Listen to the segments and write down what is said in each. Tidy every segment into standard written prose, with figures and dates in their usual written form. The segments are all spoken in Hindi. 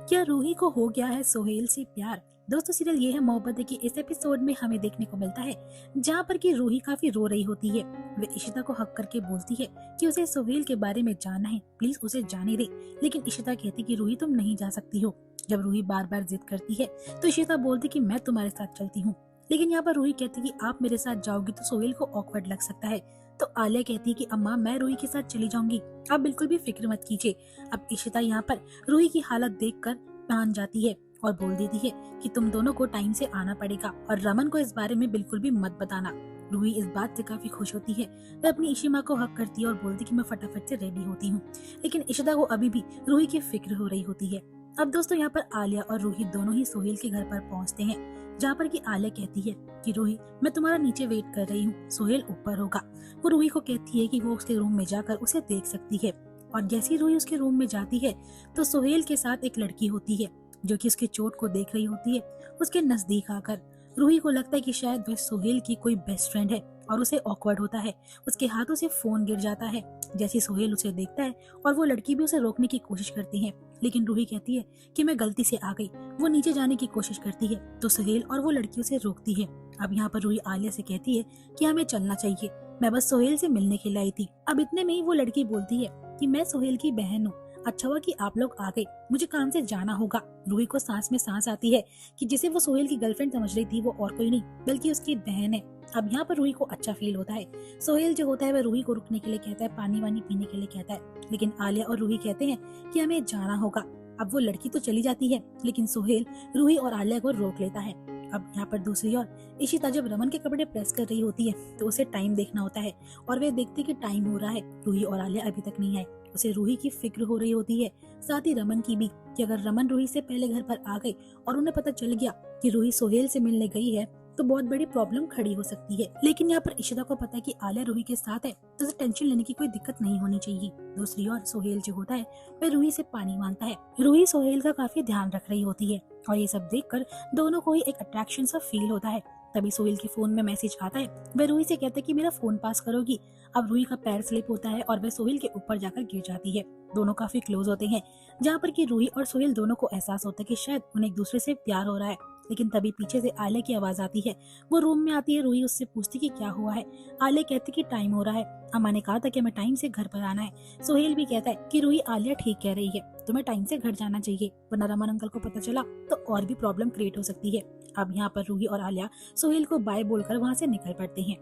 क्या रूही को हो गया है सोहेल से प्यार। दोस्तों सीरियल ये है मोहब्बत है कि इस एपिसोड में हमें देखने को मिलता है जहाँ पर कि रूही काफी रो रही होती है। वे इशिता को हक करके बोलती है कि उसे सोहेल के बारे में जानना है, प्लीज उसे जाने दे। लेकिन इशिता कहती कि रूही तुम नहीं जा सकती हो। जब रूही बार बार जिद करती है तो इशिता बोलती कि मैं तुम्हारे साथ चलती हूँ। लेकिन यहाँ पर रूही कहती कि आप मेरे साथ जाओगी तो सोहेल को ऑकवर्ड लग सकता है। तो आलिया कहती है कि अम्मा मैं रूही के साथ चली जाऊंगी, आप बिल्कुल भी फिक्र मत कीजिए। अब इशिता यहाँ पर रूही की हालत देखकर मान जाती है और बोल देती है कि तुम दोनों को टाइम से आना पड़ेगा और रमन को इस बारे में बिल्कुल भी मत बताना। रूही इस बात से काफी खुश होती है। वह अपनी इशिमा को हक करती है और बोलती कि मैं फटाफट से रेडी होती हूँ। लेकिन इशिता को अभी भी रूही की फिक्र हो रही होती है। अब दोस्तों यहाँ पर आलिया और रूही दोनों ही सोहेल के घर पर पहुँचते हैं, जहाँ पर कि आलिया कहती है कि रूही मैं तुम्हारा नीचे वेट कर रही हूँ, सोहेल ऊपर होगा। वो रूही को कहती है कि वो उसके रूम में जाकर उसे देख सकती है। और जैसे ही रूही उसके रूम में जाती है तो सोहेल के साथ एक लड़की होती है जो कि उसकी चोट को देख रही होती है। उसके नजदीक आकर रूही को लगता है कि शायद वह सोहेल की कोई बेस्ट फ्रेंड है और उसे ऑकवर्ड होता है। उसके हाथों से फोन गिर जाता है जैसे सोहेल उसे देखता है और वो लड़की भी उसे रोकने की कोशिश करती है। लेकिन रूही कहती है कि मैं गलती से आ गई। वो नीचे जाने की कोशिश करती है तो सोहेल और वो लड़की उसे रोकती है। अब यहाँ पर रूही आलिया से कहती है कि हमें चलना चाहिए, मैं बस सोहेल से मिलने के लिए आई थी। अब इतने में ही वो लड़की बोलती है कि मैं सोहेल की बहन हूँ, अच्छा हुआ कि आप लोग आ गए, मुझे काम से जाना होगा। रूही को सांस में सांस आती है कि जिसे वो सोहेल की गर्लफ्रेंड समझ रही थी वो और कोई नहीं बल्कि उसकी बहन है। अब यहाँ पर रूही को अच्छा फील होता है। सोहेल जो होता है वह रूही को रुकने के लिए कहता है, पानी वानी पीने के लिए कहता है। लेकिन आलिया और रूही कहते हैं कि हमें जाना होगा। अब वो लड़की तो चली जाती है लेकिन सोहेल रूही और आलिया को रोक लेता है। अब यहाँ पर दूसरी ओर इशिता जब रमन के कपड़े प्रेस कर रही होती है तो उसे टाइम देखना होता है और वे देखती कि टाइम हो रहा है, रूही और आलिया अभी तक नहीं आए। उसे रूही की फिक्र हो रही होती है, साथ ही रमन की भी, कि अगर रमन रूही से पहले घर पर आ गई और उन्हें पता चल गया कि रूही सोहेल से मिलने गई है तो बहुत बड़ी प्रॉब्लम खड़ी हो सकती है। लेकिन यहाँ पर इशिता को पता है कि आलिया रूही के साथ है तो उसे टेंशन लेने की कोई दिक्कत नहीं होनी चाहिए। दूसरी ओर सोहेल जो होता है वह रूही से पानी मांगता है। रूही सोहेल का काफी ध्यान रख रही होती है और ये सब देखकर दोनों को ही एक अट्रैक्शन सा फील होता है। तभी सोहेल के फोन में मैसेज आता है। वह रूही से कहता है कि मेरा फोन पास करोगी। अब रूही का पैर स्लिप होता है और वह सोहेल के ऊपर जाकर गिर जाती है। दोनों काफी क्लोज होते हैं, जहाँ पर कि रूही और सोहेल दोनों को एहसास होता है कि शायद उन्हें एक दूसरे से प्यार हो रहा है। लेकिन तभी पीछे से आलिया की आवाज आती है। वो रूम में आती है, रूही उससे पूछती कि क्या हुआ है। आलिया कहती कि टाइम हो रहा है, अम्मा ने कहा था कि हमें टाइम से घर पर आना है। सोहेल भी कहता है कि रूही आलिया ठीक कह रही है, तुम्हें टाइम से घर जाना चाहिए वरना रमन अंकल को पता चला तो और भी प्रॉब्लम क्रिएट हो सकती है। अब यहाँ पर रूही और आलिया सोहेल को बाय बोलकर वहाँ से निकल पड़ते हैं।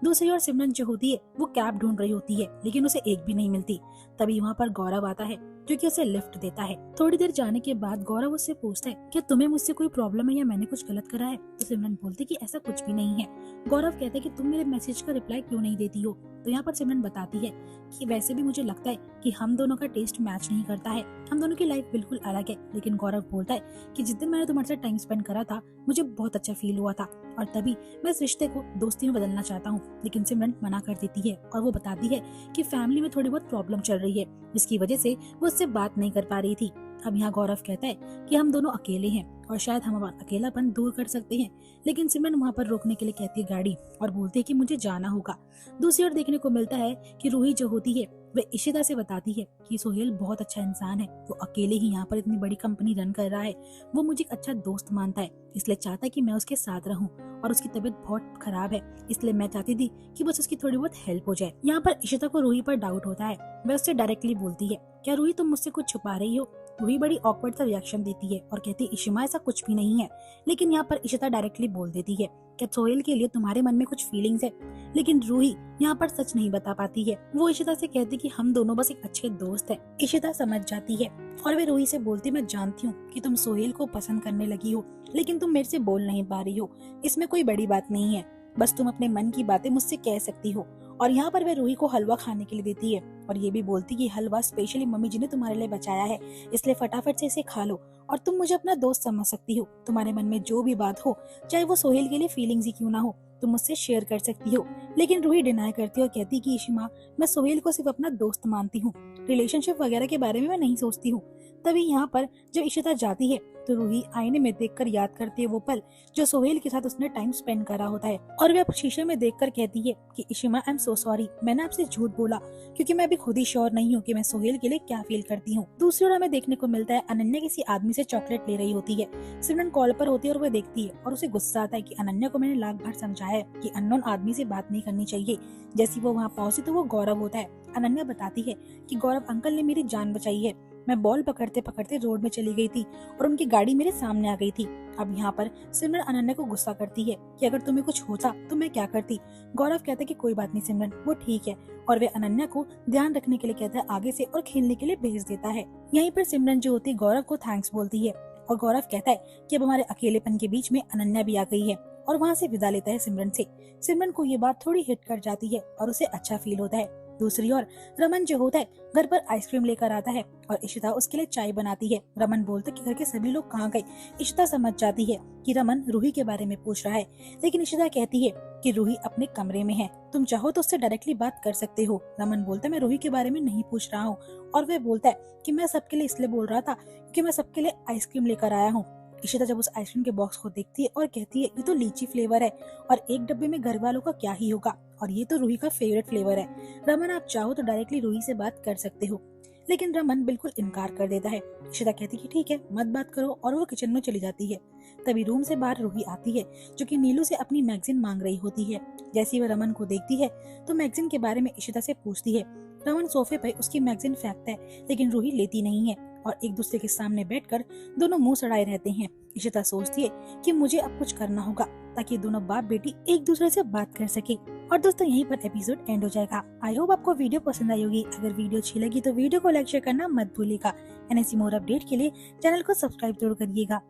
दूसरी ओर सिमरन जो होती है वो कैब ढूंढ रही होती है लेकिन उसे एक भी नहीं मिलती। तभी वहाँ पर गौरव आता है जो कि उसे लिफ्ट देता है। थोड़ी देर जाने के बाद गौरव उससे पूछता है क्या तुम्हें मुझसे कोई प्रॉब्लम है या मैंने कुछ गलत करा है। तो सिमरन बोलती कि ऐसा कुछ भी नहीं है। गौरव कहता है कि तुम मेरे मैसेज का रिप्लाई क्यों नहीं देती हो। तो यहाँ पर सिमरन बताती है कि वैसे भी मुझे लगता है कि हम दोनों का टेस्ट मैच नहीं करता है, हम दोनों की लाइफ बिल्कुल अलग है। लेकिन गौरव बोलता है कि जिस दिन मैंने तुम्हारे साथ टाइम स्पेंड करा था मुझे बहुत अच्छा फील हुआ था और तभी मैं इस रिश्ते को दोस्ती में बदलना चाहता हूँ। लेकिन सिमरन मना कर देती है और वो बताती है कि फैमिली में थोड़ी बहुत प्रॉब्लम चल रही है जिसकी वजह से वो उससे बात नहीं कर पा रही थी। अब यहाँ गौरव कहता है कि हम दोनों अकेले हैं और शायद हम हमारा अकेलापन दूर कर सकते हैं। लेकिन सिमरन वहाँ पर रोकने के लिए कहती है गाड़ी और बोलती है कि मुझे जाना होगा। दूसरी ओर देखने को मिलता है कि रूही जो होती है वह इशिता से बताती है कि सोहेल बहुत अच्छा इंसान है, वो अकेले ही यहाँ पर इतनी बड़ी कंपनी रन कर रहा है, वो मुझे एक अच्छा दोस्त मानता है इसलिए चाहता है कि मैं उसके साथ रहूं और उसकी तबीयत बहुत खराब है इसलिए मैं चाहती थी कि बस उसकी थोड़ी बहुत हेल्प हो जाए। यहाँ पर इशिता को रूही पर डाउट होता है। वह उससे डायरेक्टली बोलती है क्या रूही तुम मुझसे कुछ छुपा रही हो। रूही बड़ी ऑकवर्ड सा रिएक्शन देती है और कहती है इशिमा ऐसा कुछ भी नहीं है। लेकिन यहाँ पर इशिता डायरेक्टली बोल देती है क्या सोहेल के लिए तुम्हारे मन में कुछ फीलिंग्स है। लेकिन रूही यहाँ पर सच नहीं बता पाती है। वो इशिता से कहती कि हम दोनों बस एक अच्छे दोस्त हैं। इशिता समझ जाती है और वे रूही से बोलती मैं जानती हूँ कि तुम सोहेल को पसंद करने लगी हो लेकिन तुम मेरे से बोल नहीं पा रही हो, इसमें कोई बड़ी बात नहीं है, बस तुम अपने मन की बातें मुझसे कह सकती हो। और यहाँ पर वे रूही को हलवा खाने के लिए देती है और ये भी बोलती कि हलवा स्पेशली मम्मी जी ने तुम्हारे लिए बचाया है इसलिए फटाफट से इसे खा लो और तुम मुझे अपना दोस्त समझ सकती हो। तुम्हारे मन में जो भी बात हो चाहे वो सोहेल के लिए फीलिंग्स ही क्यों ना हो तुम मुझसे शेयर कर सकती हो। लेकिन रूही डिनाई करती है और कहती कि इशिमा मैं सोहेल को सिर्फ अपना दोस्त मानती हूँ, रिलेशनशिप वगैरह के बारे में मैं नहीं सोचती हूँ। तभी यहाँ पर जब इशिता जाती है तो रूही आईने में देखकर याद करती है वो पल जो सोहेल के साथ उसने टाइम स्पेंड करा होता है, और वे शीशे में देखकर कहती है कि Ishima, I am so sorry, मैंने आपसे झूठ बोला क्योंकि मैं अभी खुद ही श्योर नहीं हूँ कि मैं सोहेल के लिए क्या फील करती हूँ। दूसरी ओर हमें देखने को मिलता है अनन्या किसी आदमी से चॉकलेट ले रही होती है। सिमरन कॉल पर होती है और वह देखती है और उसे गुस्सा आता है कि अनन्या को मैंने लाख बार समझाया है कि अननोन आदमी से बात नहीं करनी चाहिए। जैसी वो वहाँ पहुंची तो वो गौरव होता है। अनन्या बताती है कि गौरव अंकल ने मेरी जान बचाई है, मैं बॉल पकड़ते पकड़ते रोड में चली गई थी और उनकी गाड़ी मेरे सामने आ गई थी। अब यहाँ पर सिमरन अनन्या को गुस्सा करती है कि अगर तुम्हें कुछ होता तो मैं क्या करती। गौरव कहता है कि कोई बात नहीं सिमरन, वो ठीक है, और वे अनन्या को ध्यान रखने के लिए कहता है आगे से और खेलने के लिए भेज देता है। यहीं पर सिमरन जो होती है गौरव को थैंक्स बोलती है और गौरव कहता है कि अब हमारे अकेलेपन के बीच में अनन्या भी आ गई है, और वहाँ से विदा लेता है सिमरन से। सिमरन को ये बात थोड़ी हिट कर जाती है और उसे अच्छा फील होता है। दूसरी ओर रमन जो होता है घर पर आइसक्रीम लेकर आता है और इशिता उसके लिए चाय बनाती है। रमन बोलता है कि घर के सभी लोग कहाँ गए। इशिता समझ जाती है कि रमन रूही के बारे में पूछ रहा है, लेकिन इशिता कहती है कि रूही अपने कमरे में है, तुम चाहो तो उससे डायरेक्टली बात कर सकते हो। रमन बोलता है मैं रूही के बारे में नहीं पूछ रहा हूँ, और वह बोलता है कि मैं सबके लिए इसलिए बोल रहा था क्योंकि मैं सबके लिए आइसक्रीम लेकर आया हूँ। इशिता जब उस आइसक्रीम के बॉक्स को देखती है और कहती है ये तो लीची फ्लेवर है और एक डब्बे में घर वालों का क्या ही होगा, और ये तो रूही का फेवरेट फ्लेवर है। रमन, आप चाहो तो डायरेक्टली रूही से बात कर सकते हो, लेकिन रमन बिल्कुल इनकार कर देता है। इशिता कहती है ठीक है मत बात करो, और वो किचन में चली जाती है। तभी रूम से बाहर रूही आती है जो कि नीलू से अपनी मैगजीन मांग रही होती है। जैसे वह रमन को देखती है तो मैगजीन के बारे में इशिता से पूछती है। रमन सोफे पर उसकी मैगजीन फेंकता है, लेकिन रूही लेती नहीं है और एक दूसरे के सामने बैठकर दोनों मुंह सड़ाए रहते हैं। इशिता सोचती है कि मुझे अब कुछ करना होगा ताकि दोनों बाप बेटी एक दूसरे से बात कर सके। और दोस्तों यहीं पर एपिसोड एंड हो जाएगा। आई होप आपको वीडियो पसंद आई होगी। अगर वीडियो अच्छी लगी तो वीडियो को लाइक शेयर करना मत भूलिएगा। ऐसी मोर अपडेट के लिए चैनल को सब्सक्राइब जरूर करिएगा।